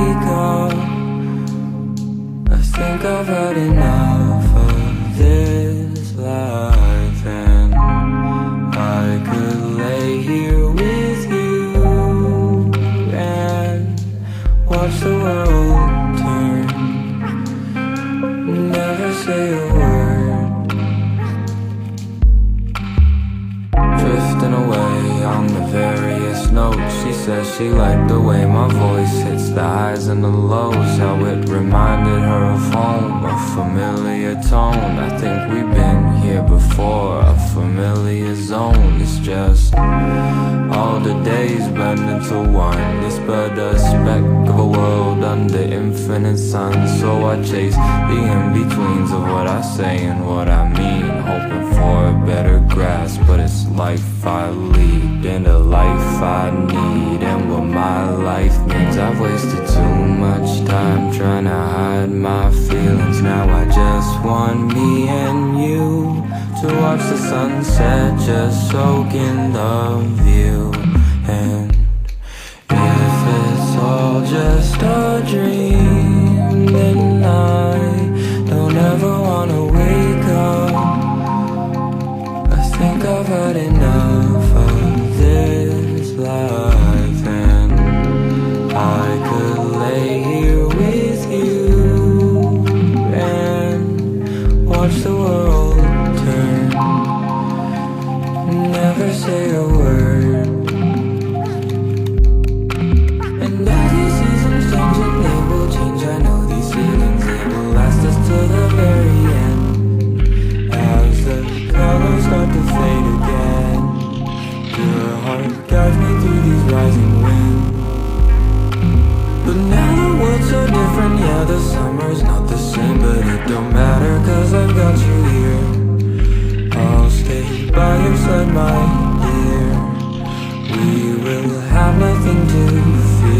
wake up, I think I've had enough of this life, and I could lay here with you and watch the world turn, never say a word, drifting away on the various notes. She says she liked the way my voice hits the highs and the lows, how it reminded her of home, a familiar tone. I think we've been here before, a familiar zone. It's just all the days blend into one. It's but a speck of a world under infinite sun. So I chase the in-betweens of what I say and what I mean, hoping for a better grasp. But it's life I lead and a life I need, and what my life means. I've wasted too much time trying to hide my feelings. Now I just want me and you to watch the sunset, just soak in the view. And if it's all just a dream, then I don't ever wanna wake up. I think I've had enough of this life, and I could lay here with you and watch the world turn, never say a word. And as these seasons change and they will change, I know these feelings, they will last us till the very end. As the colors start to fade again, your heart guides me through these rising winds. But now the world's so different, yeah, the summer's not the same, but it don't matter, cause I've got you here. I'll stay by your side, my dear. We will have nothing to fear.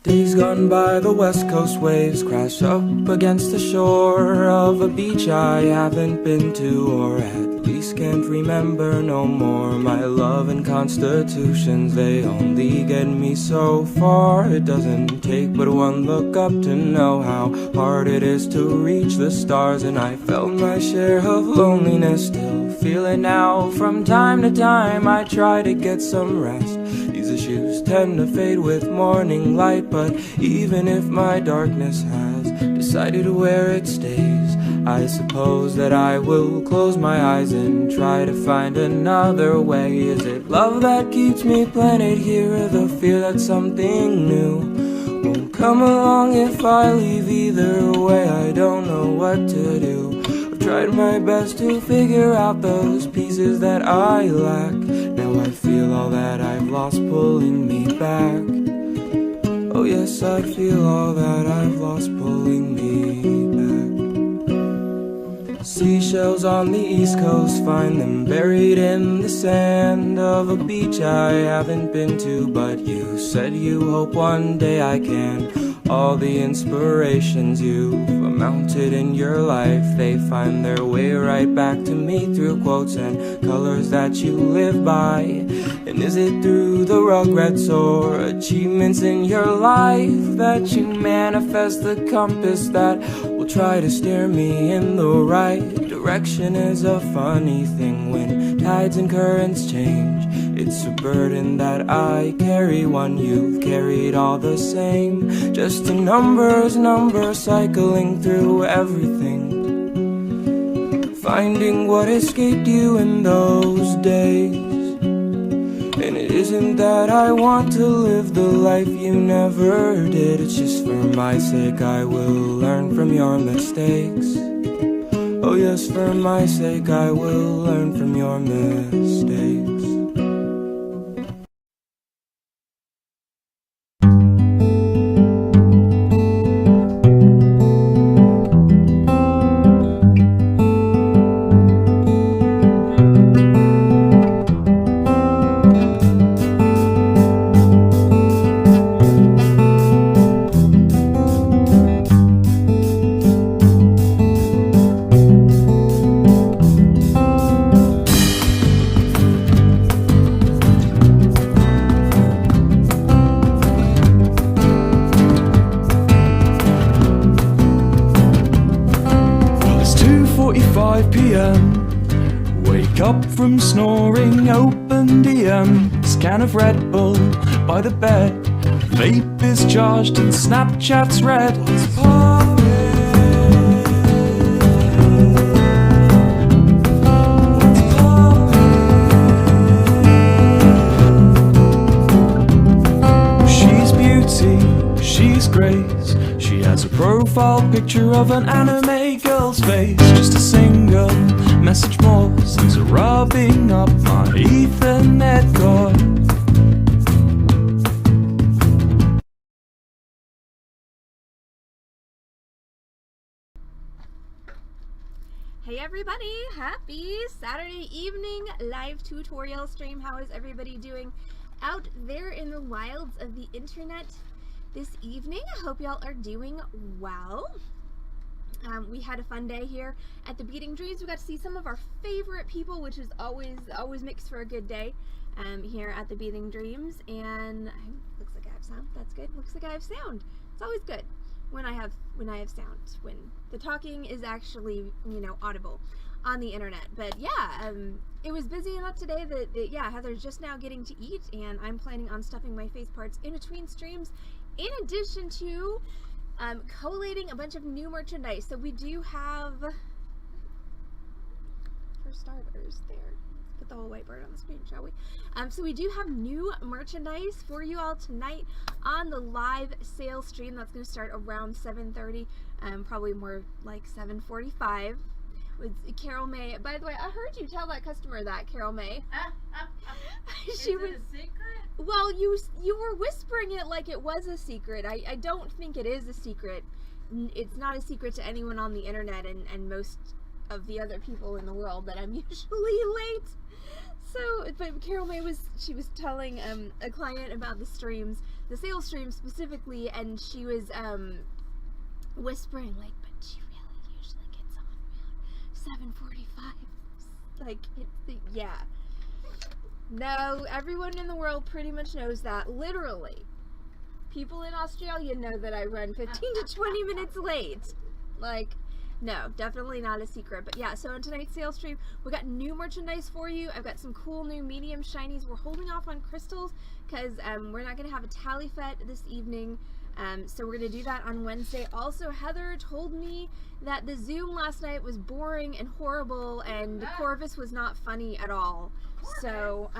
Days gone by, the west coast waves crash up against the shore of a beach I haven't been to, or at least can't remember no more. My love and constitutions, they only get me so far. It doesn't take but one look up to know how hard it is to reach the stars. And I felt my share of loneliness, still feel it now. From time to time I try to get some rest. These issues tend to fade with morning light, but even if my darkness has decided where it stays, I suppose that I will close my eyes and try to find another way. Is it love that keeps me planted here, or the fear that something new won't come along if I leave? Either way, I don't know what to do. I've tried my best to figure out those pieces that I lack. Now I feel all that I've lost pulling me back. Oh yes, I feel all that I've lost pulling me back. Seashells on the east coast, find them buried in the sand of a beach I haven't been to, but you said you hope one day I can. All the inspirations you've amounted in your life, they find their way right back to me through quotes and colors that you live by. And is it through the regrets or achievements in your life that you manifest the compass that will try to steer me in the right direction? Is a funny thing when tides and currents change. It's a burden that I carry, one you've carried all the same. Just a number cycling through everything, finding what escaped you in those days. And it isn't that I want to live the life you never did, it's just for my sake I will learn from your mistakes. Oh yes, for my sake I will learn from your mistakes. Well, it's 2:45 p.m. Wake up from snoring, open DM's can of Red Bull by the bed. Vape is charged and Snapchat's red. What's poppin'? What's poppin'? She's beauty, she's grace. She has a profile picture of an anime girl's face. Just a single message more since rubbing up my Ethernet cord. Hey everybody, happy Saturday evening live tutorial stream. How is everybody doing out there in the wilds of the internet this evening? I hope y'all are doing well. We had a fun day here at the Beading Dreams. We got to see some of our favorite people, which is always makes for a good day here at the Beading Dreams. And looks like I have sound. That's good. Looks like I have sound. It's always good when I have sound, when the talking is actually, you know, audible on the internet. But yeah, it was busy enough today that yeah, Heather's just now getting to eat, and I'm planning on stuffing my face parts in between streams, in addition to collating a bunch of new merchandise. So we do have, for starters, there, let's put the whole whiteboard on the screen, shall we? So we do have new merchandise for you all tonight on the live sales stream. That's going to start around 7:30, probably more like 7:45. With Carol May. By the way, I heard you tell that customer that, Carol May. Is it a secret? Well, you were whispering it like it was a secret. I don't think it is a secret. It's not a secret to anyone on the internet and most of the other people in the world that I'm usually late. So, but Carol May was telling a client about the streams, the sales stream specifically, and she was whispering like, but she really usually gets on around 7:45. Like, yeah. No, everyone in the world pretty much knows that. Literally. People in Australia know that I run 15 to 20 minutes late. Like, no, definitely not a secret. But yeah, so on tonight's sales stream, we got new merchandise for you. I've got some cool new medium shinies. We're holding off on crystals because we're not going to have a tally fet this evening. So we're going to do that on Wednesday. Also, Heather told me that the Zoom last night was boring and horrible, and Corvus was not funny at all. So,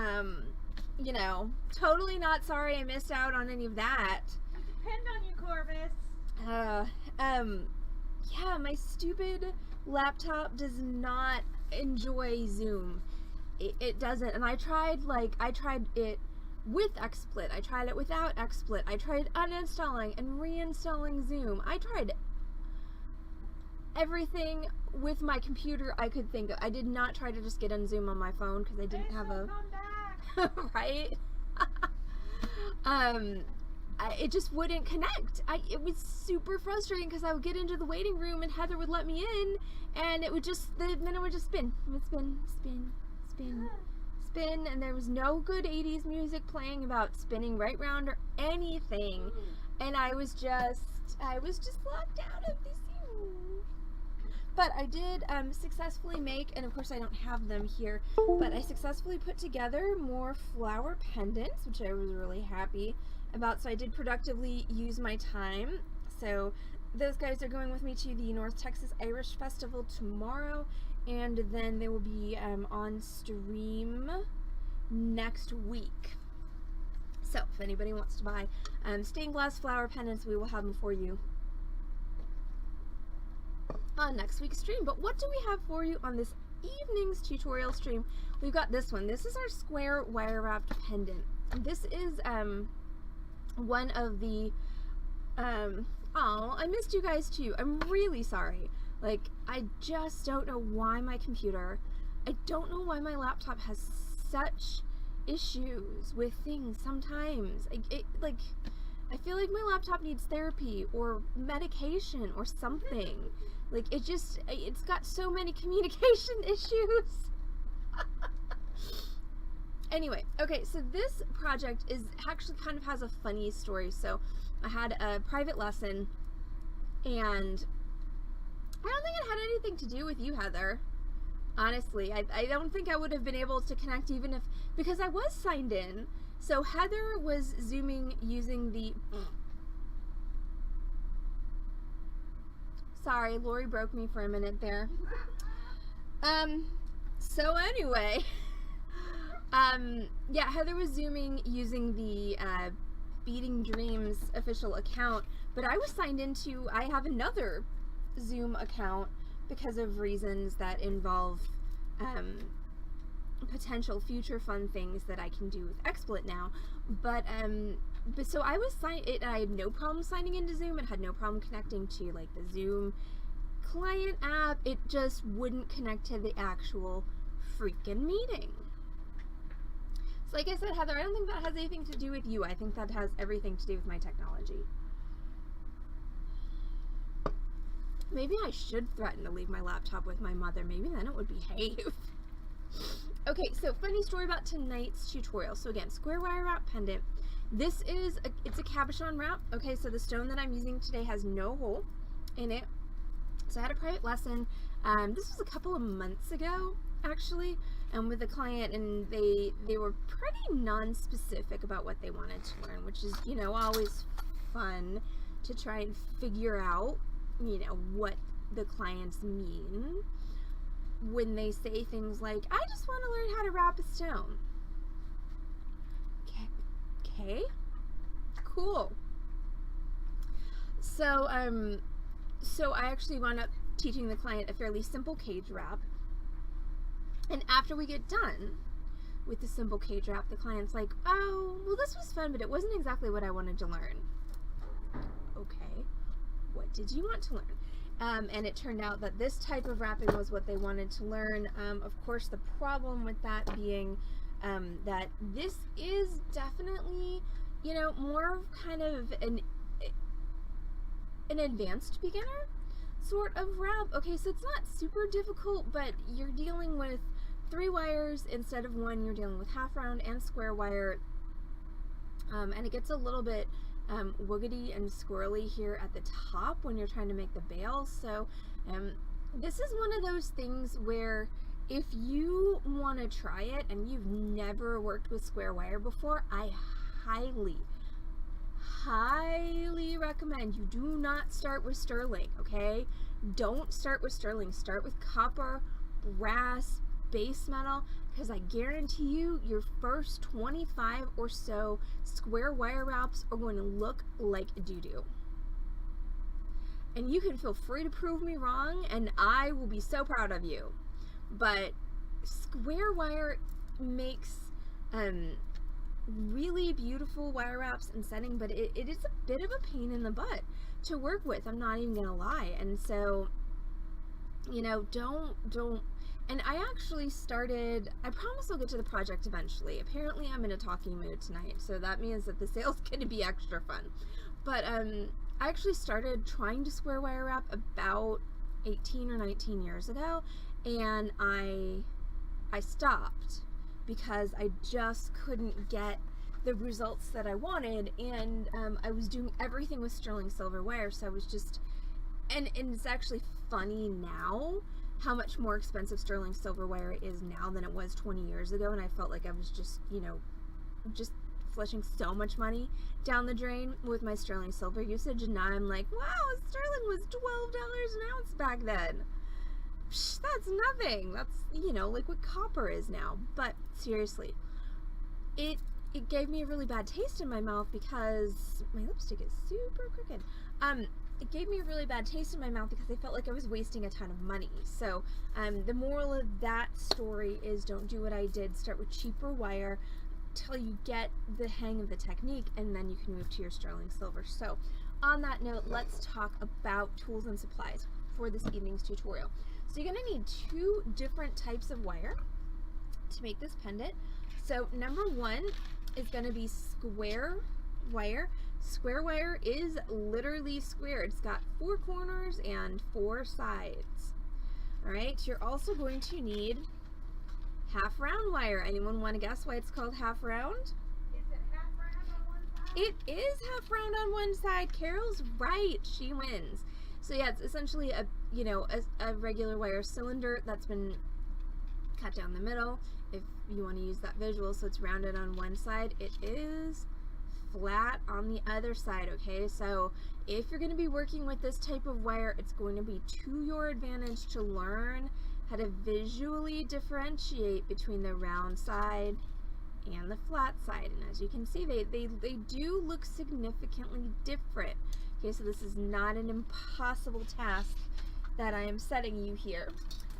you know, totally not sorry I missed out on any of that. I depend on you, Corvus. Yeah, my stupid laptop does not enjoy Zoom. It doesn't. And I tried it with XSplit. I tried it without XSplit. I tried uninstalling and reinstalling Zoom. I tried everything with my computer I could think of. I did not try to just get on Zoom on my phone because I didn't have a right. It just wouldn't connect. It was super frustrating because I would get into the waiting room and Heather would let me in, and it would just, then it would just spin. It would spin, and there was no good 80s music playing about spinning right round or anything. And I was just locked out of this Zoom. But I did successfully make, and of course I don't have them here, but I successfully put together more flower pendants, which I was really happy about. So I did productively use my time. So those guys are going with me to the North Texas Irish Festival tomorrow, and then they will be on stream next week. So if anybody wants to buy stained glass flower pendants, we will have them for you. on next week's stream. But what do we have for you on this evening's tutorial stream? We've got this one. This is our square wire wrapped pendant. This is one of the oh, I missed you guys too. I'm really sorry. Like, I just don't know why my computer, I don't know why my laptop has such issues with things sometimes. Like, I feel like my laptop needs therapy or medication or something. Like, it's got so many communication issues. Anyway, okay, so this project is actually kind of has a funny story. So I had a private lesson, and I don't think it had anything to do with you, Heather. Honestly, I don't think I would have been able to connect even if, because I was signed in. So Heather was Zooming using the, sorry, Lori broke me for a minute there. So anyway, yeah, Heather was Zooming using the Beading Dreams official account, but I was signed into, I have another Zoom account because of reasons that involve potential future fun things that I can do with XSplit now. But so I was I had no problem signing into Zoom. It had no problem connecting to like the Zoom client app. It just wouldn't connect to the actual freaking meeting. So like I said, Heather, I don't think that has anything to do with you. I think that has everything to do with my technology. Maybe I should threaten to leave my laptop with my mother. Maybe then it would behave. Okay, so funny story about tonight's tutorial. So again, square wire wrap pendant. This is, it's a cabochon wrap. Okay, so the stone that I'm using today has no hole in it. So I had a private lesson. This was a couple of months ago, actually, with a client, and they were pretty non-specific about what they wanted to learn, which is, you know, always fun to try and figure out, you know, what the clients mean when they say things like, I just want to learn how to wrap a stone. Okay, cool. So so I actually wound up teaching the client a fairly simple cage wrap, and after we get done with the simple cage wrap, the client's like, oh, well, this was fun, but it wasn't exactly what I wanted to learn. Okay, what did you want to learn? And it turned out that this type of wrapping was what they wanted to learn. Of course, the problem with that being that this is definitely, you know, more kind of an advanced beginner sort of wrap. Okay, so it's not super difficult, but you're dealing with 3 wires instead of 1. You're dealing with half round and square wire, and it gets a little bit woogity and squirrely here at the top when you're trying to make the bail. So this is one of those things where if you want to try it and you've never worked with square wire before, I highly recommend you do not start with sterling. Okay, don't start with sterling. Start with copper, brass, base metal, because I guarantee you your first 25 or so square wire wraps are going to look like doo-doo. And you can feel free to prove me wrong, and I will be so proud of you. But square wire makes really beautiful wire wraps and setting, but it is a bit of a pain in the butt to work with. I'm not even gonna lie. And so, you know, don't. And I actually started, I promise I'll get to the project eventually. Apparently I'm in a talking mood tonight, so that means that the sale's gonna be extra fun. But I actually started trying to square wire wrap about 18 or 19 years ago, and I stopped because I just couldn't get the results that I wanted, and I was doing everything with sterling silver wire, so I was just, and it's actually funny now how much more expensive sterling silver wire is now than it was 20 years ago, and I felt like I was just, you know, just flushing so much money down the drain with my sterling silver usage, and now I'm like, wow, sterling was $12 an ounce back then. Psh, that's nothing. That's, you know, like what copper is now. But seriously, it gave me a really bad taste in my mouth because my lipstick is super crooked. it gave me a really bad taste in my mouth because I felt like I was wasting a ton of money. So the moral of that story is don't do what I did. Start with cheaper wire till you get the hang of the technique, and then you can move to your sterling silver. So on that note, let's talk about tools and supplies for this evening's tutorial. So you're going to need 2 different types of wire to make this pendant. So number 1 is going to be square wire. Square wire is literally square. It's got 4 corners and 4 sides. Alright, you're also going to need half round wire. Anyone want to guess why it's called half round? Is it half round on one side? It is half round on one side. Carol's right. She wins. So yeah, it's essentially a regular wire cylinder that's been cut down the middle. If you want to use that visual, so it's rounded on one side, it is flat on the other side. Okay, so if you're going to be working with this type of wire, it's going to be to your advantage to learn how to visually differentiate between the round side and the flat side. And as you can see, they do look significantly different. Okay, so this is not an impossible task that I am setting you here.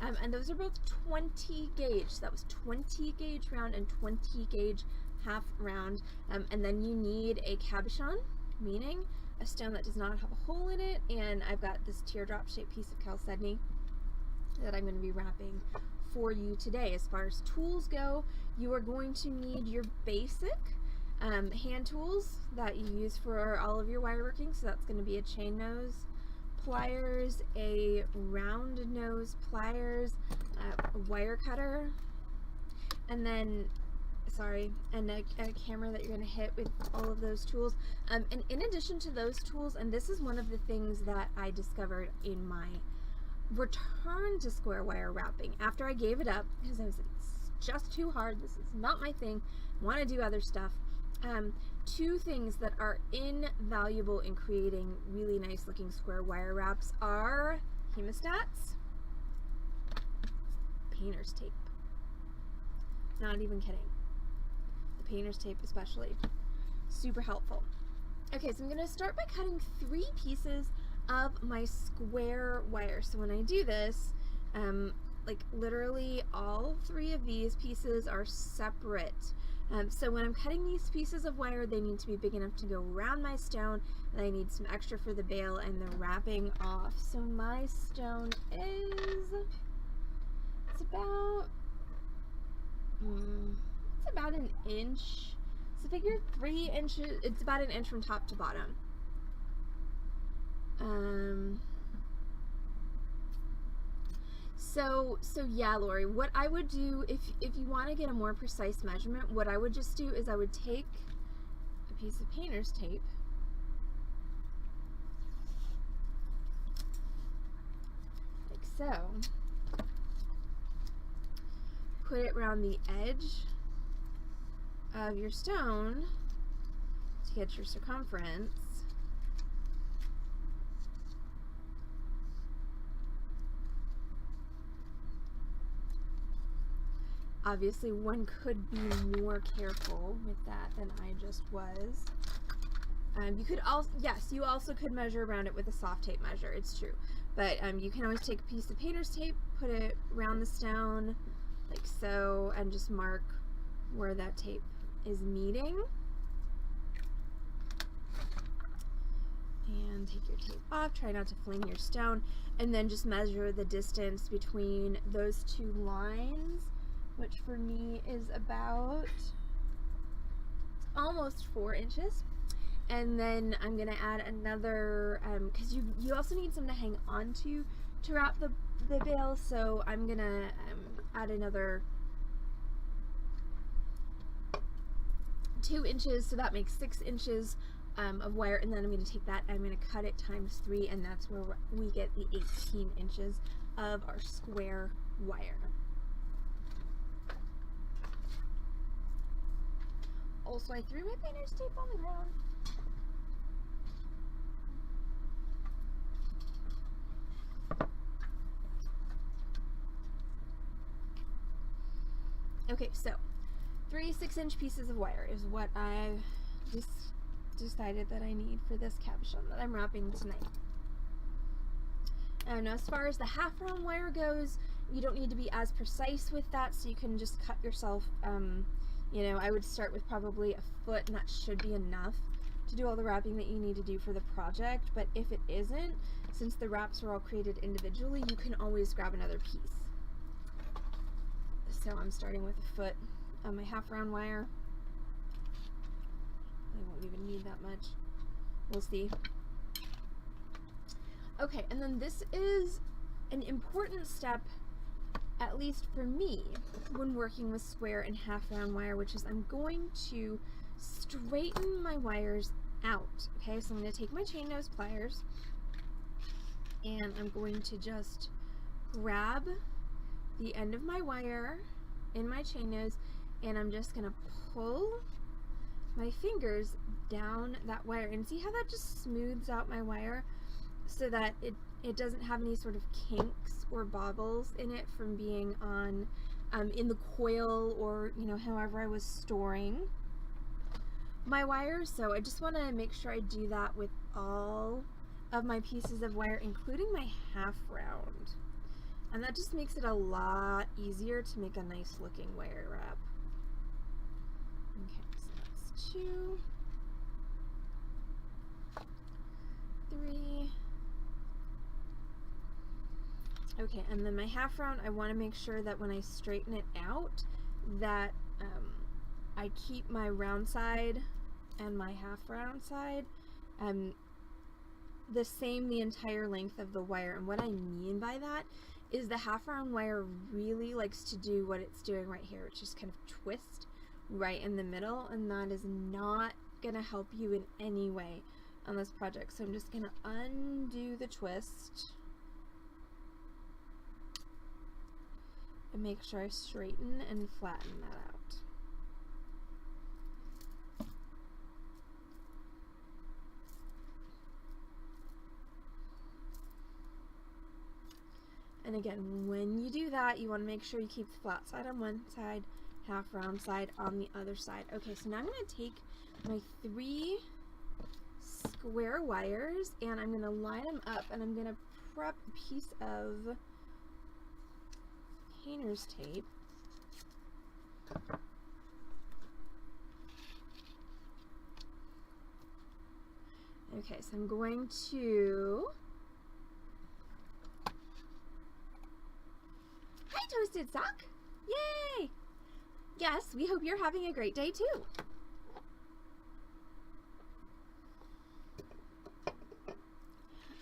And those are both 20 gauge. So that was 20 gauge round and 20 gauge half round. And then you need a cabochon, meaning a stone that does not have a hole in it. And I've got this teardrop shaped piece of chalcedony that I'm going to be wrapping for you today. As far as tools go, you are going to need your basic hand tools that you use for all of your wire working. So that's going to be a chain nose pliers, a round nose pliers, a wire cutter, and then and a camera that you're going to hit with all of those tools. And in addition to those tools, and this is one of the things that I discovered in my return to square wire wrapping after I gave it up because I was like, it's just too hard, this is not my thing, I want to do other stuff. 2 things that are invaluable in creating really nice looking square wire wraps are hemostats, painter's tape. Not even kidding. The painter's tape especially. Super helpful. Okay, so I'm going to start by cutting 3 pieces of my square wire. So when I do this, like literally all 3 of these pieces are separate. So when I'm cutting these pieces of wire, they need to be big enough to go around my stone, and I need some extra for the bail and the wrapping off. So my stone is, it's about an inch. So figure 3 inches, it's about an inch from top to bottom. So yeah, Lori, what I would do if you want to get a more precise measurement, what I would just do is I would take a piece of painter's tape, like so, put it around the edge of your stone to get your circumference. Obviously, one could be more careful with that than I just was. You could also, yes, you also could measure around it with a soft tape measure, it's true. But you can always take a piece of painter's tape, put it around the stone, like so, and just mark where that tape is meeting. And take your tape off, try not to fling your stone, and then just measure the distance between those 2 lines, which for me is about almost 4 inches. And then I'm gonna add another, because you also need something to hang on to wrap the bail, so I'm gonna add another 2 inches, so that makes 6 inches of wire, and then I'm gonna take that, I'm gonna cut it times 3, and that's where we get the 18 inches of our square wire. Also, I threw my painter's tape on the ground. Okay, so 3 6-inch pieces of wire is what I decided that I need for this cabochon that I'm wrapping tonight. And as far as the half round wire goes, you don't need to be as precise with that, so you can just cut yourself, you know, I would start with probably a foot, and that should be enough to do all the wrapping that you need to do for the project. But if it isn't, since the wraps are all created individually, you can always grab another piece. So I'm starting with a foot of my half round wire. I won't even need that much. We'll see. Okay, and then this is an important step, at least for me, when working with square and half round wire, which is I'm going to straighten my wires out. Okay, so I'm going to take my chain nose pliers and I'm going to just grab the end of my wire in my chain nose, and I'm just going to pull my fingers down that wire, and see how that just smooths out my wire so that it doesn't have any sort of kinks or bobbles in it from being on in the coil, or you know, however I was storing my wires. So I just want to make sure I do that with all of my pieces of wire, including my half round, and that just makes it a lot easier to make a nice looking wire wrap. Okay, so that's 2, 3. Okay, and then my half round, I want to make sure that when I straighten it out that I keep my round side and my half round side the same the entire length of the wire. And what I mean by that is the half round wire really likes to do what it's doing right here, which is kind of twist right in the middle, and that is not gonna help you in any way on this project. So I'm just gonna undo the twist and make sure I straighten and flatten that out. And again, when you do that, you want to make sure you keep the flat side on one side, half round side on the other side. Okay, so now I'm going to take my 3 square wires and I'm going to line them up, and I'm going to prep a piece of painter's tape. Okay, so I'm going to... Hi, Toasted Sock! Yay! Yes, we hope you're having a great day too.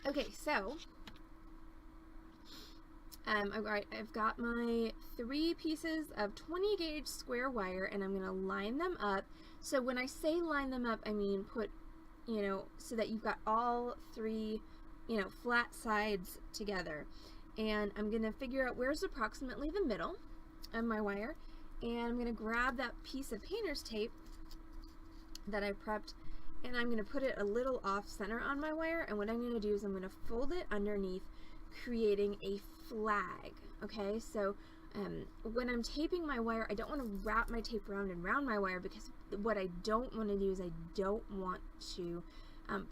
Okay, so I've got my 3 pieces of 20 gauge square wire, and I'm going to line them up. So when I say line them up, I mean put, you know, so that you've got all 3, you know, flat sides together. And I'm going to figure out where's approximately the middle of my wire, and I'm going to grab that piece of painter's tape that I prepped, and I'm going to put it a little off center on my wire, and what I'm going to do is I'm going to fold it underneath, creating a flag. Okay, so when I'm taping my wire, I don't want to wrap my tape round and round my wire, because what I don't want to do is I don't want to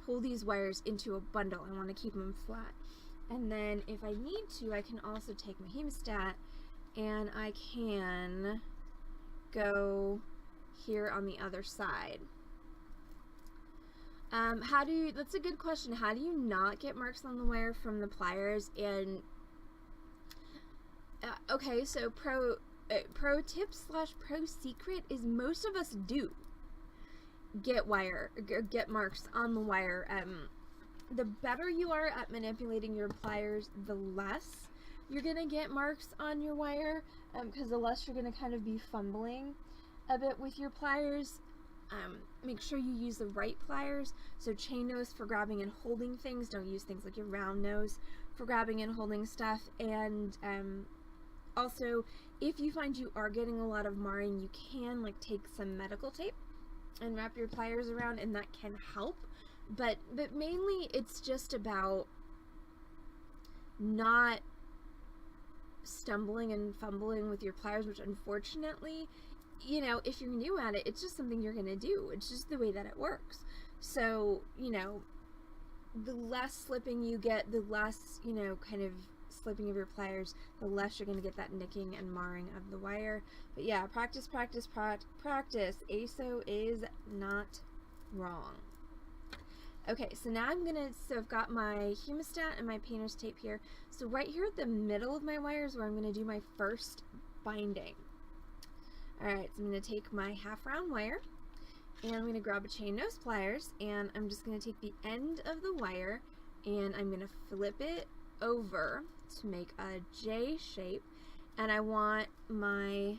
pull these wires into a bundle. I want to keep them flat. And then if I need to, I can also take my hemostat and I can go here on the other side. That's a good question. How do you not get marks on the wire from the pliers? And okay, so pro tip / pro secret is most of us do get marks on the wire. The better you are at manipulating your pliers, the less you're gonna get marks on your wire, because the less you're gonna kind of be fumbling a bit with your pliers. Make sure you use the right pliers. So chain nose for grabbing and holding things. Don't use things like your round nose for grabbing and holding stuff. And also, if you find you are getting a lot of marring, you can like take some medical tape and wrap your pliers around, and that can help. But mainly it's just about not stumbling and fumbling with your pliers, which unfortunately, you know, if you're new at it, it's just something you're gonna do. It's just the way that it works. So, you know, the less slipping you get, the less, you know, kind of slipping of your pliers, the less you're going to get that nicking and marring of the wire. But yeah, practice, practice, practice. ASO is not wrong. Okay, so now so I've got my hemostat and my painter's tape here. So right here at the middle of my wire is where I'm going to do my first binding. Alright, so I'm going to take my half round wire, and I'm going to grab a chain nose pliers, and I'm just going to take the end of the wire, and I'm going to flip it over to make a J shape, and I want my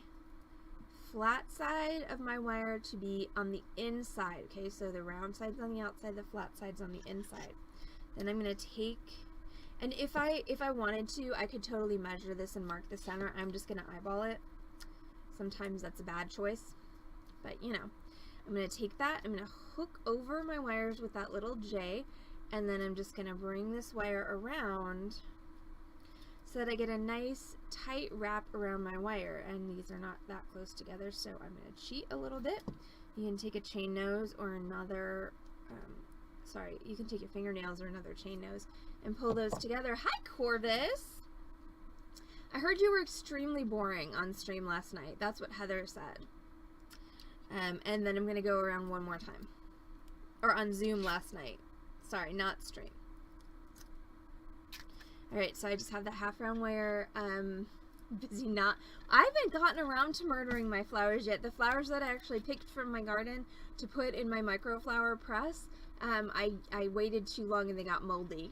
flat side of my wire to be on the inside. Okay, so the round side's on the outside, the flat side's on the inside. Then I'm going to take, and if I wanted to, I could totally measure this and mark the center. I'm just going to eyeball it. Sometimes that's a bad choice, but you know, I'm going to take that, I'm going to hook over my wires with that little J, and then I'm just going to bring this wire around so that I get a nice tight wrap around my wire, and these are not that close together, so I'm going to cheat a little bit. You can take a chain nose or another, you can take your fingernails or another chain nose and pull those together. Hi, Corvus! I heard you were extremely boring on stream last night. That's what Heather said. And then I'm going to go around one more time. Or on Zoom last night. Sorry, not stream. Alright, so I just have that half round wire. Busy not. I haven't gotten around to murdering my flowers yet. The flowers that I actually picked from my garden to put in my microflower press, I waited too long and they got moldy.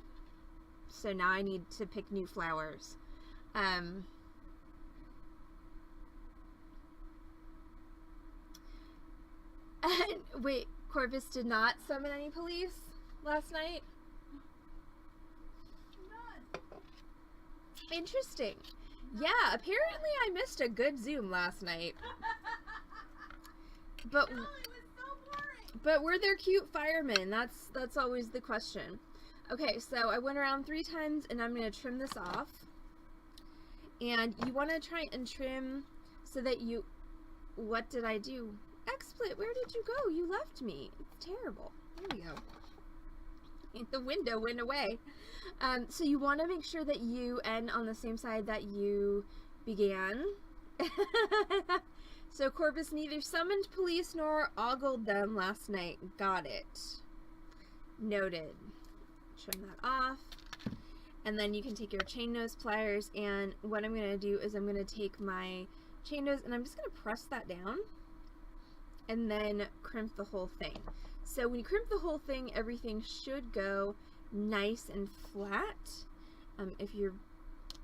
So now I need to pick new flowers. Wait, Corvus did not summon any police last night? None. Interesting. Yeah, apparently I missed a good Zoom last night. But No, it was so boring. but were there cute firemen? That's always the question. Okay, so I went around 3 times and I'm going to trim this off. And you want to try and trim so that you... What did I do? XSplit, where did you go? You left me. It's terrible. There we go. The window went away. So you want to make sure that you end on the same side that you began. So Corvus neither summoned police nor ogled them last night. Got it. Noted. Trim that off. And then you can take your chain nose pliers, and what I'm going to do is I'm going to take my chain nose and I'm just going to press that down and then crimp the whole thing. So when you crimp the whole thing, everything should go nice and flat. If your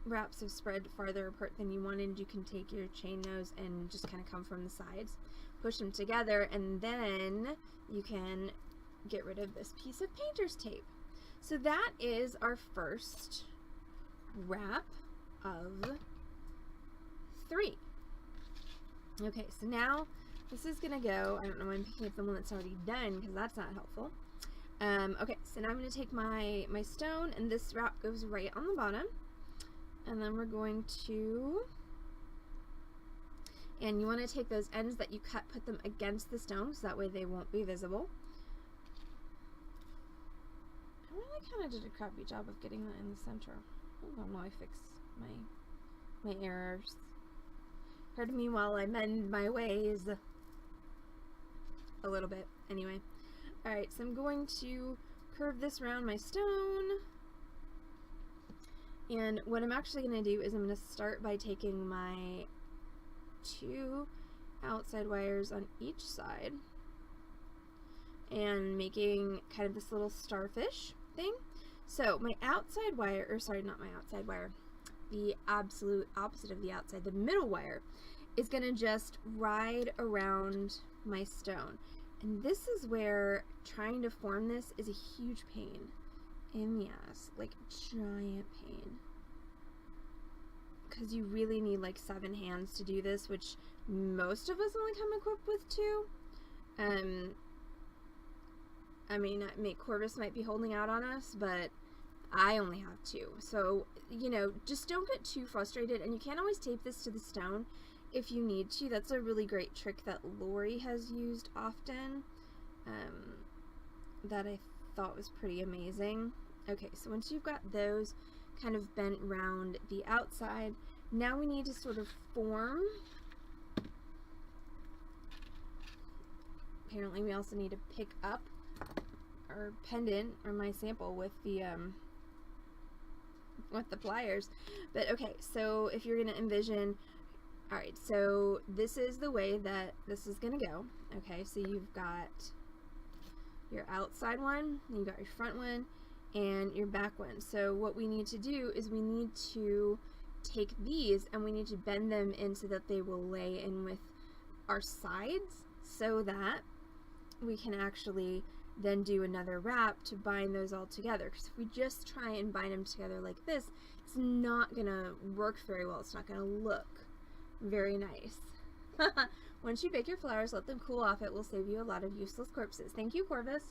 wraps have spread farther apart than you wanted, you can take your chain nose and just kind of come from the sides, push them together, and then you can get rid of this piece of painter's tape. So that is our first wrap of 3. Okay, so now this is gonna go, I don't know why I'm picking up the one that's already done because that's not helpful. Okay, so now I'm gonna take my stone, and this wrap goes right on the bottom, and then we're going to, and you want to take those ends that you cut, put them against the stone so that way they won't be visible. I really kind of did a crappy job of getting that in the center. Hold on while I fix my errors. Pardon me while I mend my ways. A little bit, anyway. Alright, so I'm going to curve this around my stone. And what I'm actually going to do is I'm going to start by taking my 2 outside wires on each side and making kind of this little starfish thing. So my outside wire, or sorry, not my outside wire, the absolute opposite of the outside, the middle wire, is going to just ride around my stone. And this is where trying to form this is a huge pain in the ass, like giant pain. Because you really need like 7 hands to do this, which most of us only come equipped with 2. I mean, Corvus might be holding out on us, but I only have 2. So, you know, just don't get too frustrated. And you can't always tape this to the stone if you need to. That's a really great trick that Lori has used often, that I thought was pretty amazing. Okay, so once you've got those kind of bent round the outside, now we need to sort of form. Apparently we also need to pick up our pendant or my sample with the pliers. But okay, so if you're gonna envision, all right, so this is the way that this is gonna go. Okay, so you've got your outside one, and you got your front one, and your back one. So what we need to do is we need to take these and we need to bend them in so that they will lay in with our sides, so that we can actually then do another wrap to bind those all together. Because if we just try and bind them together like this, it's not gonna work very well. It's not gonna look very nice. Once you bake your flowers, let them cool off. It will save you a lot of useless corpses. Thank you, Corvus.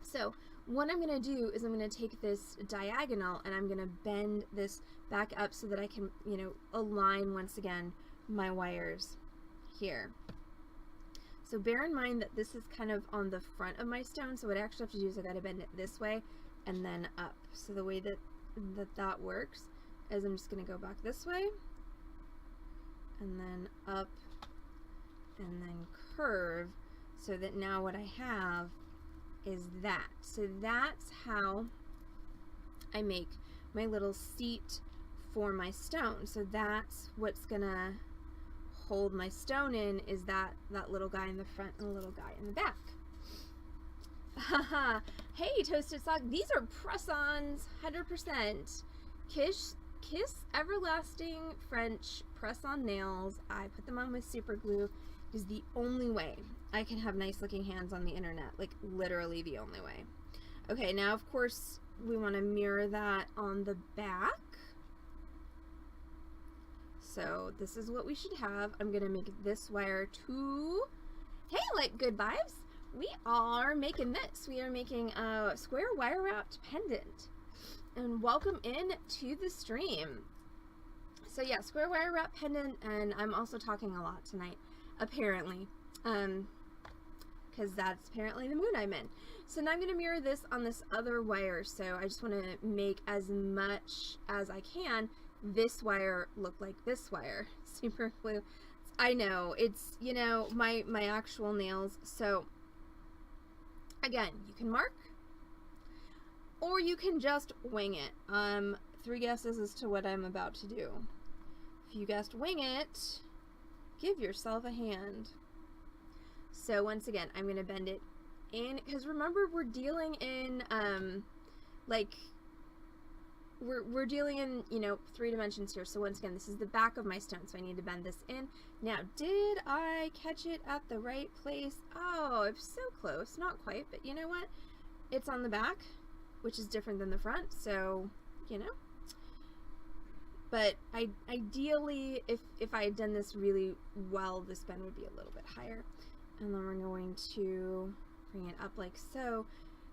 So what I'm going to do is I'm going to take this diagonal and I'm going to bend this back up so that I can, you know, align once again my wires here. So bear in mind that this is kind of on the front of my stone, so what I actually have to do is I got to bend it this way and then up. So the way that that works is I'm just going to go back this way and then up and then curve, so that now what I have is that. So that's how I make my little seat for my stone. So that's what's gonna hold my stone in, is that little guy in the front and the little guy in the back. Haha. Hey, Toasted Sock, these are press-ons, 100%. Kiss Everlasting French press-on nails. I put them on with super glue. It is the only way I can have nice looking hands on the internet, like literally the only way. Okay, now of course we want to mirror that on the back. So this is what we should have. I'm gonna make this wire to, hey, like good vibes, we are making this. We are making a square wire wrapped pendant. And welcome in to the stream. So yeah, square wire wrap pendant, and I'm also talking a lot tonight, apparently, because that's apparently the mood I'm in. So now I'm going to mirror this on this other wire, so I just want to make as much as I can this wire look like this wire. Super glue. I know, it's, you know, my actual nails. So again, you can mark, or you can just wing it. 3 guesses as to what I'm about to do. If you guessed wing it, give yourself a hand. So once again, I'm going to bend it in, because remember, we're dealing in, like, we're dealing in, you know, 3 dimensions here. So once again, this is the back of my stone, so I need to bend this in. Now, did I catch it at the right place? Oh, it's so close. Not quite, but you know what? It's on the back, which is different than the front, so, you know. But ideally, if I had done this really well, this bend would be a little bit higher. And then we're going to bring it up like so.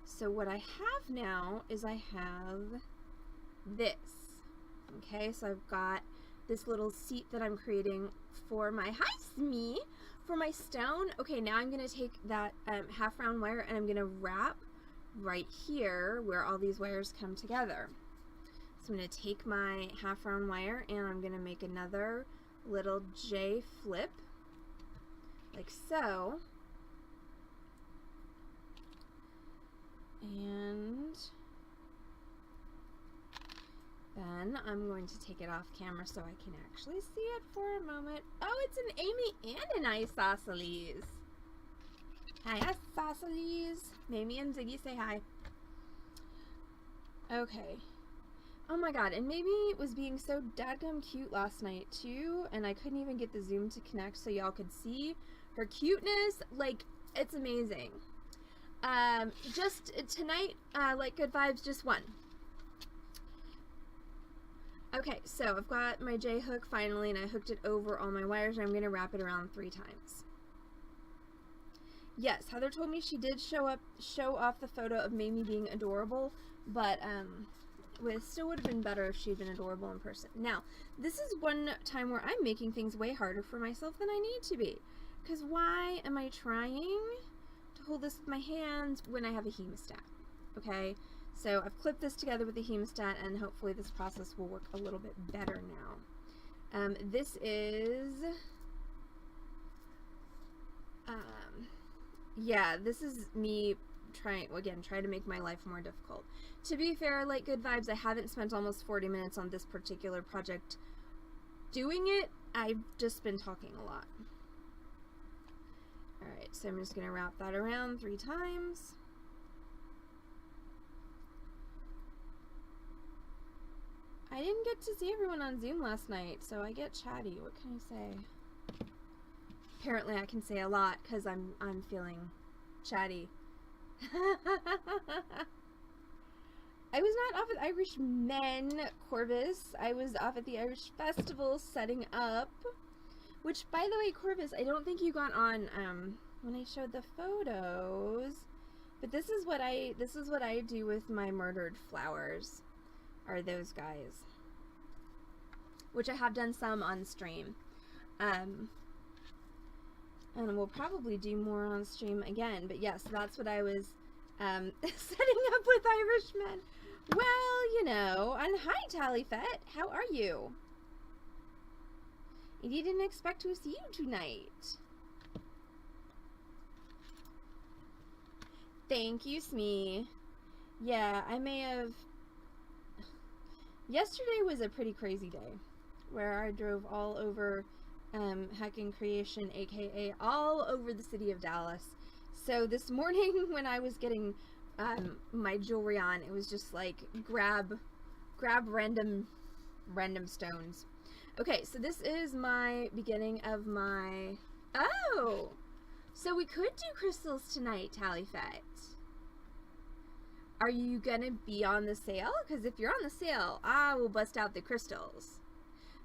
So what I have now is I have this. Okay, so I've got this little seat that I'm creating for my, hi Smee, for my stone. Okay, now I'm going to take that half round wire and I'm going to wrap right here where all these wires come together. So I'm going to take my half round wire and I'm going to make another little J flip like so, and then I'm going to take it off camera so I can actually see it for a moment. Oh, it's an Amy and an Isosceles. Hi, Isosceles. Mamie and Ziggy say hi. Okay. Oh my god, and Mamie was being so dadgum cute last night too, and I couldn't even get the zoom to connect so y'all could see her cuteness. Like, it's amazing. Just tonight, like good vibes, just one. Okay, so I've got my J hook finally, and I hooked it over all my wires, and I'm gonna wrap it around 3 times. Yes, Heather told me she did show off the photo of Mamie being adorable, but it still would have been better if she'd been adorable in person. Now, this is one time where I'm making things way harder for myself than I need to be. Because why am I trying hold this with my hands when I have a hemostat. Okay, so I've clipped this together with the hemostat, and hopefully this process will work a little bit better now. This is, yeah, this is me trying to make my life more difficult. To be fair, like Good Vibes, I haven't spent almost 40 minutes on this particular project doing it. I've just been talking a lot. Alright, so I'm just going to wrap that around 3 times. I didn't get to see everyone on Zoom last night, so I get chatty. What can I say? Apparently I can say a lot because I'm feeling chatty. I was not off at Irish Men, Corvus. I was off at the Irish Festival setting up. Which, by the way, Corvus, I don't think you got on when I showed the photos. But this is what I do with my murdered flowers. Are those guys. Which I have done some on stream. And we'll probably do more on stream again. But yes, that's what I was setting up with Irishmen. Well, you know, and hi Tallyfet, how are you? I didn't expect to see you tonight. Thank you, Smee. Yeah, I may have... Yesterday was a pretty crazy day, where I drove all over Hacking Creation, aka all over the city of Dallas. So this morning when I was getting my jewelry on, it was just like grab random stones. Okay, so this is my beginning of my... Oh! So we could do crystals tonight, Tallyfet. Are you gonna be on the sale? Because if you're on the sale, I will bust out the crystals.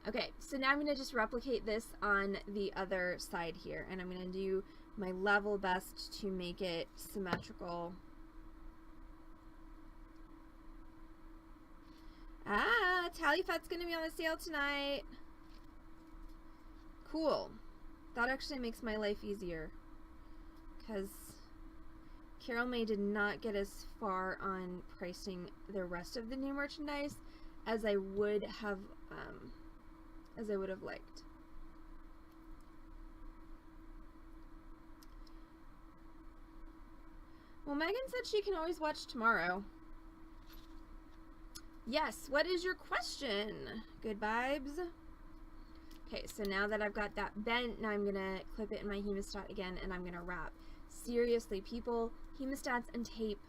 Okay, so now I'm gonna just replicate this on the other side here, and I'm gonna do my level best to make it symmetrical. Ah, Tallyfet's gonna be on the sale tonight. Cool. That actually makes my life easier, because Carol May did not get as far on pricing the rest of the new merchandise as I would have liked. Well, Megan said she can always watch tomorrow. Yes, what is your question? Good vibes. Okay, so now that I've got that bent, now I'm gonna clip it in my hemostat again, and I'm gonna wrap. Seriously, people, hemostats and tape,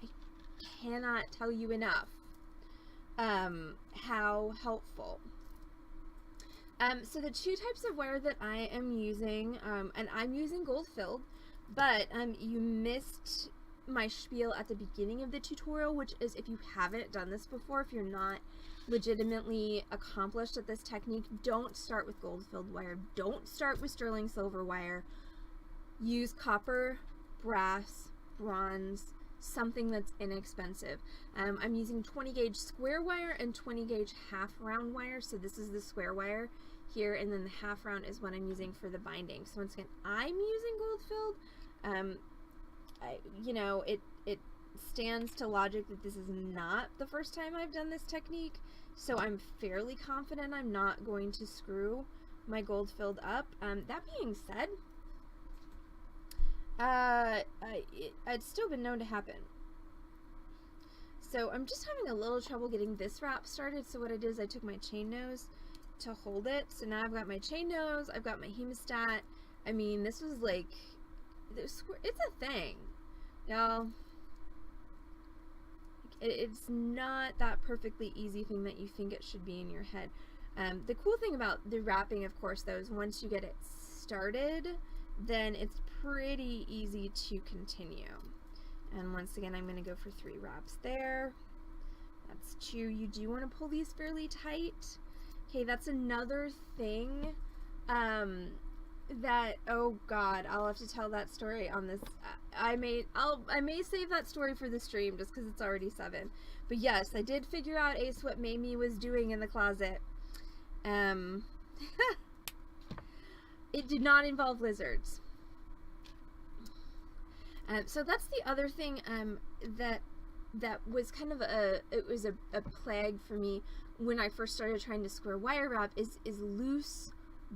I cannot tell you enough how helpful. So the 2 types of wire that I am using, and I'm using gold filled, but you missed my spiel at the beginning of the tutorial, which is if you haven't done this before, if you're not legitimately accomplished at this technique, don't start with gold filled wire, don't start with sterling silver wire. Use copper, brass, bronze, something that's inexpensive. I'm using 20 gauge square wire and 20 gauge half round wire, so this is the square wire here, and then the half round is what I'm using for the binding. So once again, I'm using gold filled. You know, it stands to logic that this is not the first time I've done this technique, so I'm fairly confident I'm not going to screw my gold filled up. That being said, it's still been known to happen. So I'm just having a little trouble getting this wrap started, so what I did is I took my chain nose to hold it. So now I've got my chain nose, I've got my hemostat. I mean, this was like, it's a thing, y'all. It's not that perfectly easy thing that you think it should be in your head. The cool thing about the wrapping, of course, though, is once you get it started, then it's pretty easy to continue. And once again, I'm going to go for 3 wraps there. That's 2. You do want to pull these fairly tight. Okay, that's another thing that, oh god, I'll have to tell that story on this. I may save that story for the stream just because it's already 7. But yes, I did figure out Ace what Mamie was doing in the closet. It did not involve lizards. So that's the other thing that was kind of a plague for me when I first started trying to square wire wrap is loose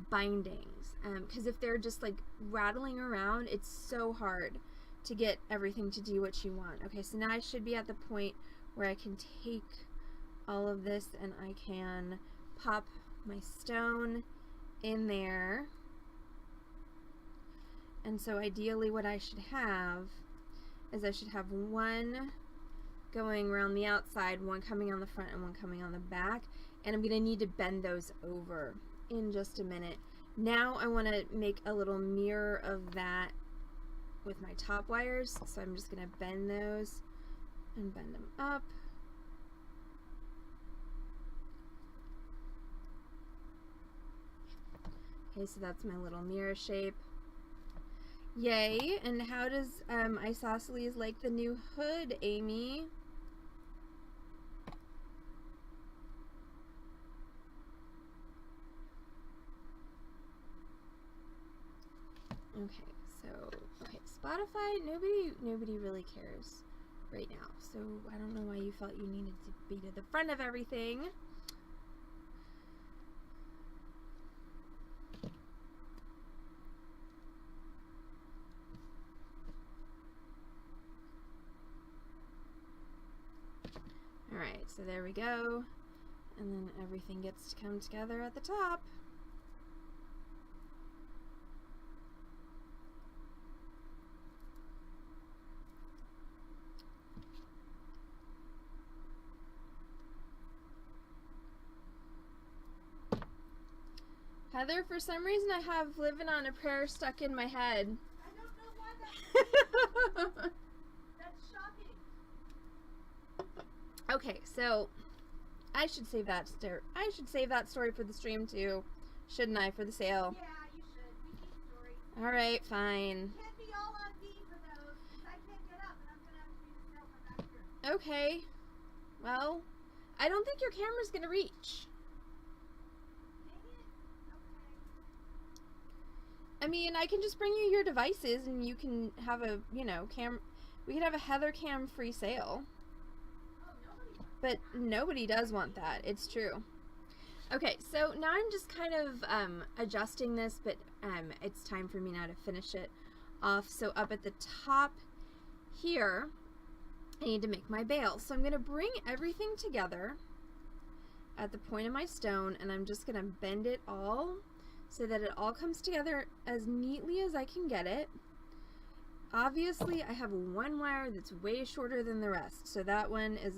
bindings, because if they're just like rattling around, it's so hard to get everything to do what you want. Okay, so now I should be at the point where I can take all of this and I can pop my stone in there. And so ideally what I should have is I should have one going around the outside, one coming on the front and one coming on the back, and I'm going to need to bend those over in just a minute. Now I want to make a little mirror of that with my top wires, so I'm just going to bend those and bend them up. Okay, so that's my little mirror shape. Yay! And how does Isosceles like the new hood, Amy? Okay, Spotify, nobody really cares right now. So I don't know why you felt you needed to be to the front of everything. Alright, so there we go. And then everything gets to come together at the top. Heather, for some reason I have "Living on a Prayer" stuck in my head. I don't know why that's shocking. Okay, so I should save that story for the stream too, shouldn't I? For the sale. Yeah, you should. We need stories. All right, fine. Can't be all on me for those, because I can't get up, and I'm gonna have to do the sale from back here. Okay. Well, I don't think your camera's gonna reach. Dang it. Okay. I mean, I can just bring you your devices, and you can have a, we could have a Heather Cam free sale. But nobody does want that. It's true. Okay, so now I'm just kind of adjusting this, but it's time for me now to finish it off. So up at the top here, I need to make my bail. So I'm going to bring everything together at the point of my stone, and I'm just going to bend it all so that it all comes together as neatly as I can get it. Obviously, I have one wire that's way shorter than the rest, so that one is,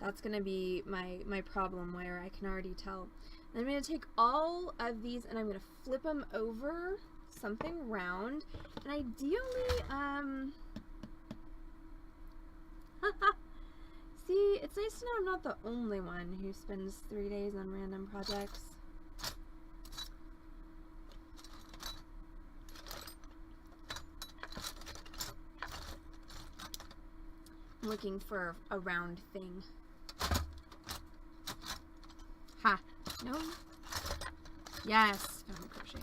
that's going to be my problem wire, I can already tell. And I'm going to take all of these and I'm going to flip them over something round, and ideally, see, it's nice to know I'm not the only one who spends 3 days on random projects. I'm looking for a round thing. Ha! No? Yes! Found a crochet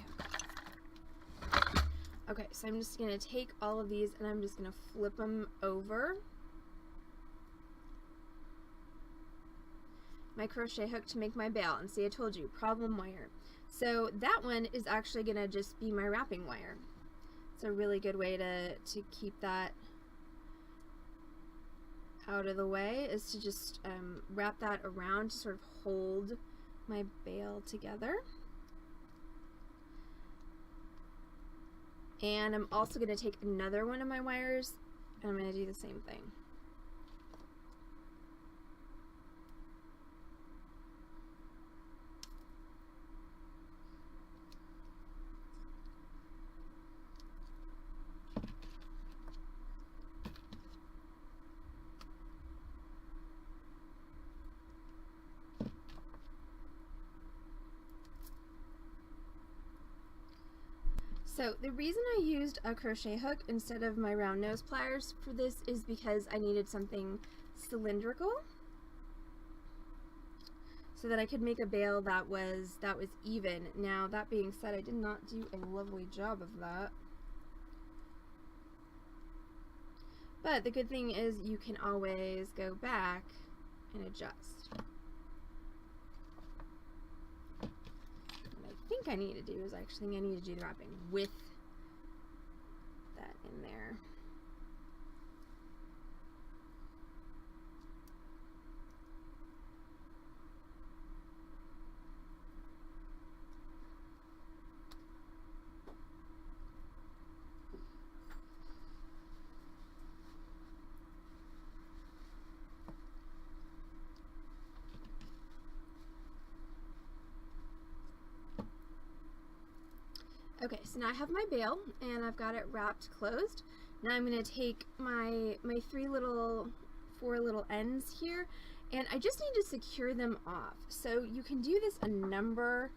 hook. Okay, so I'm just going to take all of these and I'm just going to flip them over my crochet hook to make my bail. And see, I told you, problem wire. So that one is actually going to just be my wrapping wire. It's a really good way to keep that out of the way, is to just wrap that around to sort of hold my bail together. And I'm also going to take another one of my wires and I'm going to do the same thing. So the reason I used a crochet hook instead of my round nose pliers for this is because I needed something cylindrical so that I could make a bail that was even. Now, that being said, I did not do a lovely job of that. But the good thing is you can always go back and adjust. What I think I need to do is actually I need to do the wrapping with that in there. Okay, so now I have my bail and I've got it wrapped closed. Now I'm going to take my four little ends here, and I just need to secure them off. So you can do this a number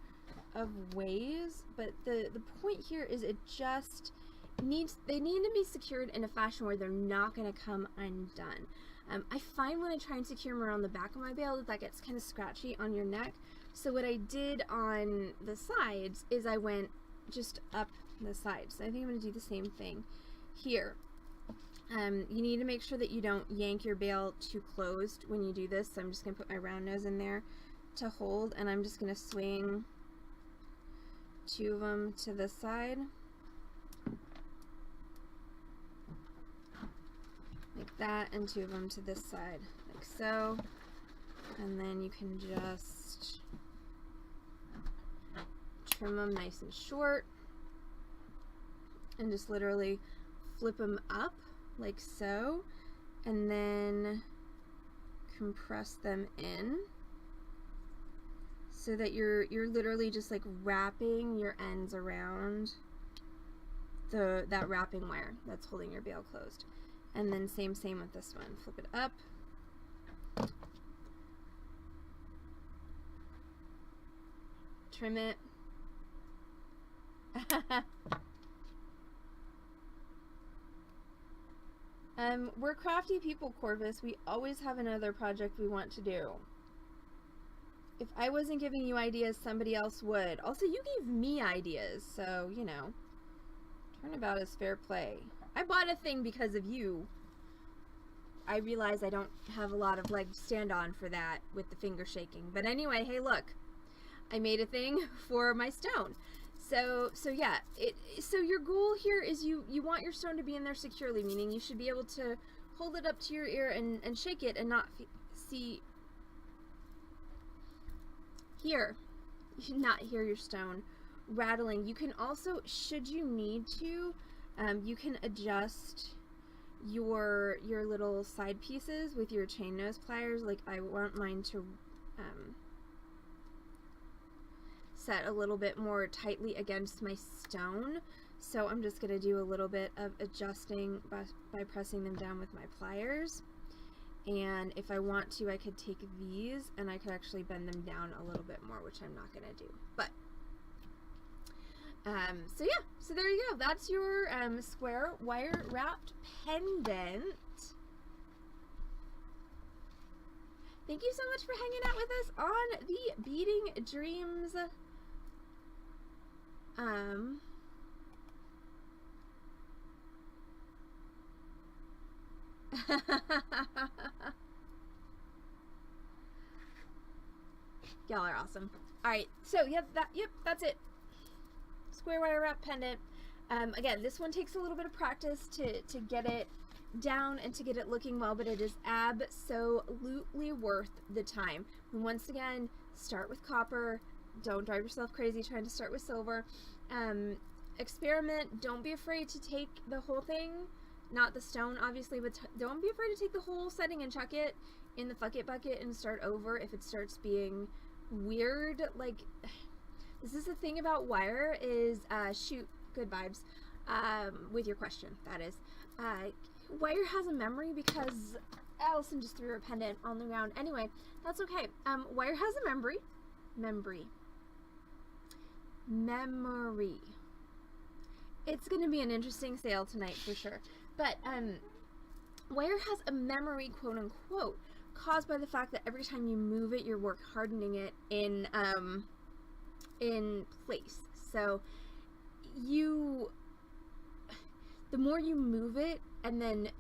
of ways, but the point here is it just they need to be secured in a fashion where they're not going to come undone. I find when I try and secure them around the back of my bail that gets kind of scratchy on your neck. So what I did on the sides is I went just up the sides. So I think I'm going to do the same thing here. You need to make sure that you don't yank your bail too closed when you do this. So I'm just going to put my round nose in there to hold, and I'm just going to swing 2 of them to this side. Like that, and 2 of them to this side, like so. And then you can just trim them nice and short and just literally flip them up like so, and then compress them in so that you're literally just like wrapping your ends around that wrapping wire that's holding your bail closed. And then same with this one. Flip it up. Trim it. We're crafty people, Corvus. We always have another project we want to do. If I wasn't giving you ideas, somebody else would. Also, you gave me ideas, so, you know, turnabout is fair play. I bought a thing because of you. I realize I don't have a lot of leg to stand on for that with the finger shaking. But anyway, hey, look. I made a thing for my stone. So yeah, so your goal here is you want your stone to be in there securely, meaning you should be able to hold it up to your ear and shake it and not see here. You should not hear your stone rattling. You can also, should you need to, you can adjust your little side pieces with your chain nose pliers. Like I want mine to set a little bit more tightly against my stone, so I'm just going to do a little bit of adjusting by pressing them down with my pliers. And if I want to, I could take these and I could actually bend them down a little bit more, which I'm not going to do. But so yeah, so there you go. That's your square wire wrapped pendant. Thank you so much for hanging out with us on the Beading Dreams y'all are awesome. Alright, so yep, that's it. Square wire wrap pendant. Again, this one takes a little bit of practice to get it down and to get it looking well, but it is absolutely worth the time. And once again, start with copper. Don't drive yourself crazy trying to start with silver. Experiment. Don't be afraid to take the whole thing, not the stone obviously, but don't be afraid to take the whole setting and chuck it in the fuck it bucket and start over if it starts being weird. Like, this is the thing about wire is, shoot, good vibes, with your question, that is. Wire has a memory because Allison just threw her pendant on the ground. Anyway, that's okay. Wire has a memory. It's going to be an interesting sale tonight for sure. But wire has a memory, quote unquote, caused by the fact that every time you move it, you're hardening it in place. So the more you move it and then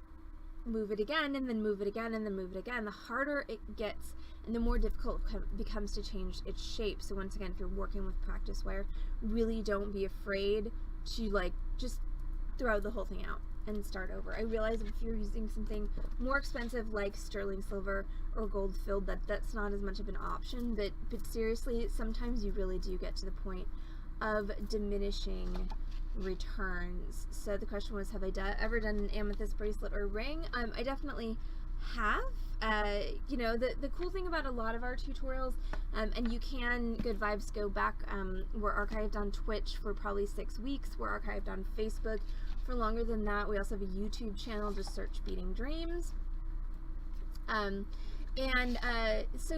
move it again, and then move it again, and then move it again, the harder it gets and the more difficult it becomes to change its shape. So once again, if you're working with practice wire, really don't be afraid to like just throw the whole thing out and start over. I realize if you're using something more expensive like sterling silver or gold filled, that's not as much of an option, but seriously, sometimes you really do get to the point of diminishing returns. So the question was, have I ever done an amethyst bracelet or ring? I definitely have. You know, the cool thing about a lot of our tutorials, and you can, good vibes, go back, we're archived on Twitch for probably 6 weeks, we're archived on Facebook for longer than that. We also have a YouTube channel, just search Beading Dreams. So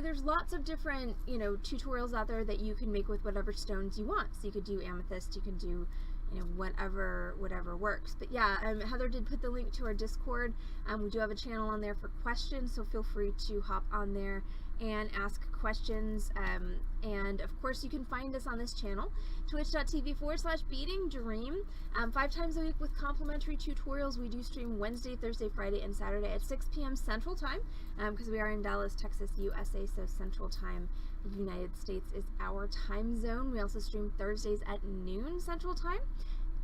there's lots of different, you know, tutorials out there that you can make with whatever stones you want. So you could do amethyst, you can do, you know, whatever works. But yeah, Heather did put the link to our Discord. We do have a channel on there for questions, so feel free to hop on there and ask questions. And of course, you can find us on this channel, twitch.tv/beadingdream. 5 times a week with complimentary tutorials. We do stream Wednesday, Thursday, Friday, and Saturday at 6 p.m. Central Time, because we are in Dallas, Texas, USA, so Central Time, United States, is our time zone. We also stream Thursdays at noon Central Time,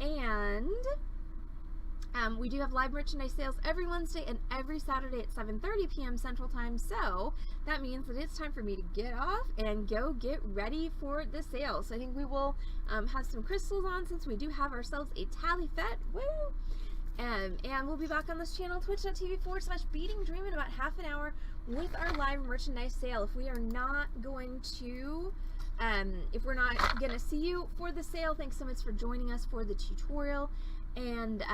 and we do have live merchandise sales every Wednesday and every Saturday at 7:30 p.m. Central Time, so that means that it's time for me to get off and go get ready for the sale. So I think we will have some crystals on, since we do have ourselves a tally fet. Woo! And we'll be back on this channel, twitch.tv/beadingdream, in about half an hour with our live merchandise sale. If we are not going to, if we're not going to see you for the sale, thanks so much for joining us for the tutorial. And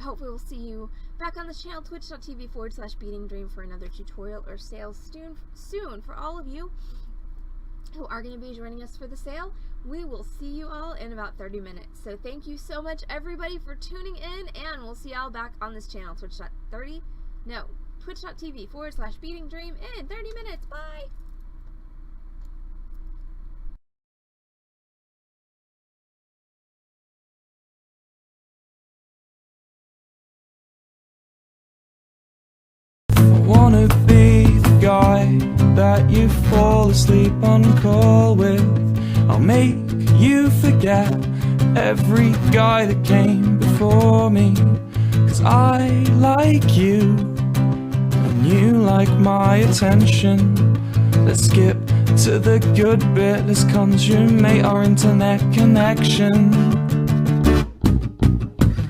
hopefully we'll see you back on this channel, twitch.tv/beadingdream, for another tutorial or sale soon. For all of you who are going to be joining us for the sale, we will see you all in about 30 minutes. So thank you so much, everybody, for tuning in, and we'll see y'all back on this channel, twitch.tv/beadingdream in 30 minutes. Bye! Wanna be the guy that you fall asleep on call with. I'll make you forget every guy that came before me. 'Cause I like you and you like my attention. Let's skip to the good bit, let's consummate our internet connection.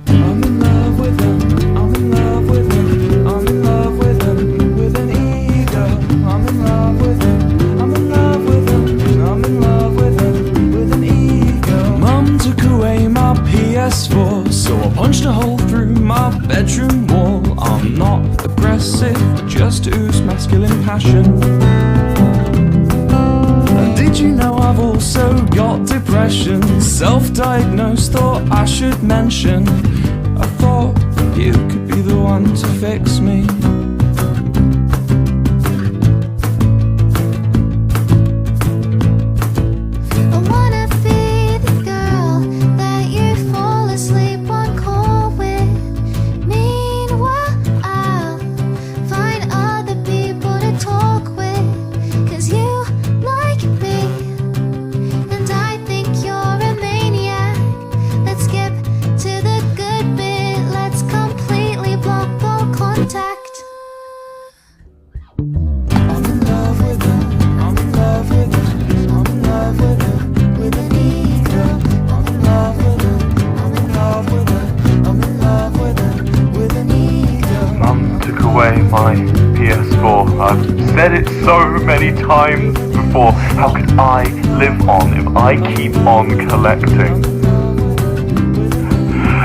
I'm in love with him, I'm in love with him, I'm in love with him, with an ego. I'm in love with him, I'm in love with him, I'm in love with him, with an ego. Mum took away my PS4, so I punched a hole through my bedroom wall. I'm not aggressive, just ooze masculine passion. Did you know I've also got depression? Self-diagnosed, thought I should mention. I thought you could be the one to fix me. I wanna be the girl that you fall asleep on call with. Meanwhile, I'll find other people to talk with. 'Cause you like me, and I think you're a maniac. Let's skip to the good bit, let's completely block all contact. I'm in love with him, I'm in love with him, I'm in love with him, with an ego. I'm in love with him, I'm in love with him, I'm in love with him, with an ego. Mum took away my PS4. I've said it so many times before. How could I live on if I keep on collecting?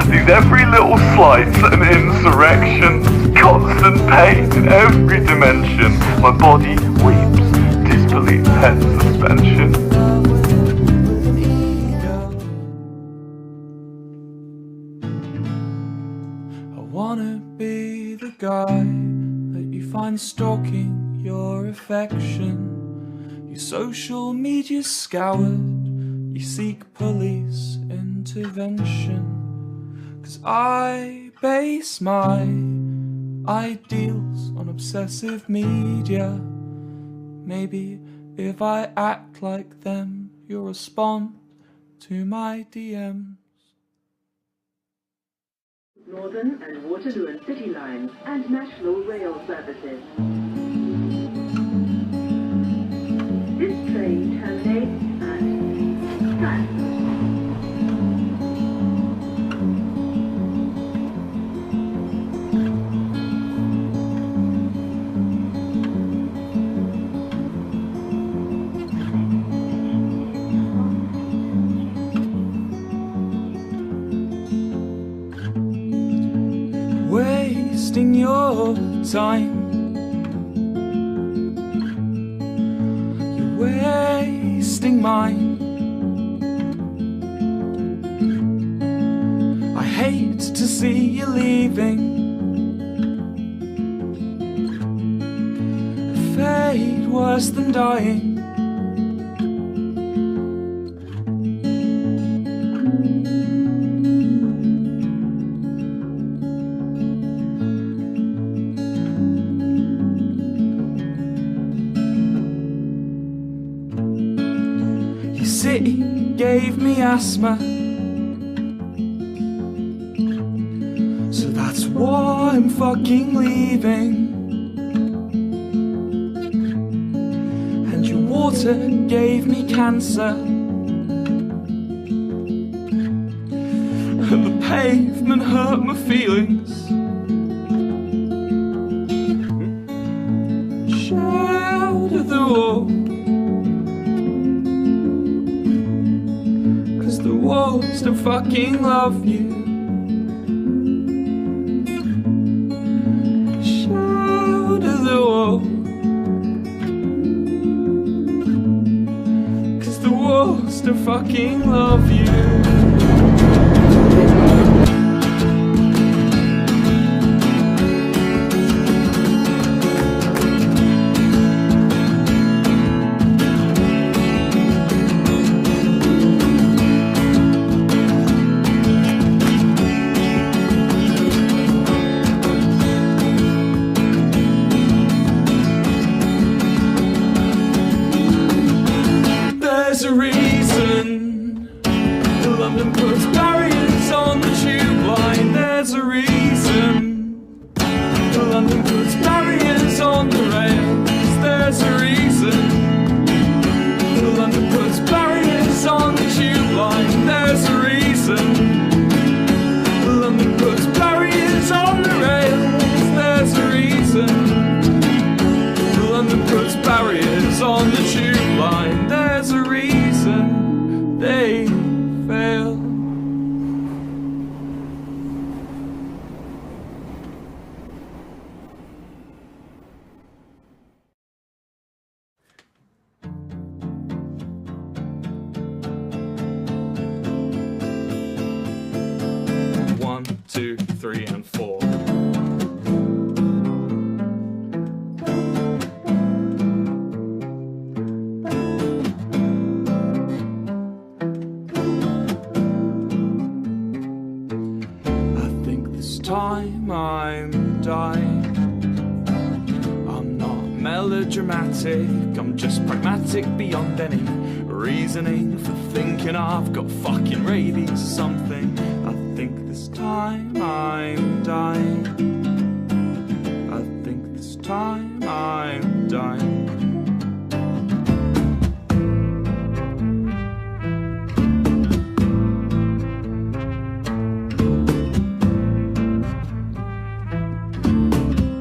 These every little slight's an insurrection. Constant pain in every dimension. My body weeps, disbelief head suspension. I wanna be the guy that you find stalking your affection. Your social media scoured, you seek police intervention. 'Cause I base my ideals on obsessive media. Maybe if I act like them, you'll respond to my DMs. Northern and Waterloo and City lines and national rail services. This train terminates at Stratford. Wasting your time, you're wasting mine. I hate to see you leaving. Fate worse than dying. City gave me asthma, so that's why I'm fucking leaving. And your water gave me cancer, and the pavement hurt my feelings. Shout at the wall, the walls to fucking love you. Shout at the wall, 'cause the walls to fucking love you. There's a reason London puts barriers on the tube line. There's a reason London puts barriers on the rails. There's a reason London puts barriers on the tube line. There's a reason London puts barriers on the rails. There's a reason London puts barriers on the tube line. There's a reason they fail. One, two, three, and four. Time I'm dying. I'm not melodramatic, I'm just pragmatic beyond any reasoning for thinking I've got fucking rabies or something. I think this time I'm dying. I think this time I'm dying.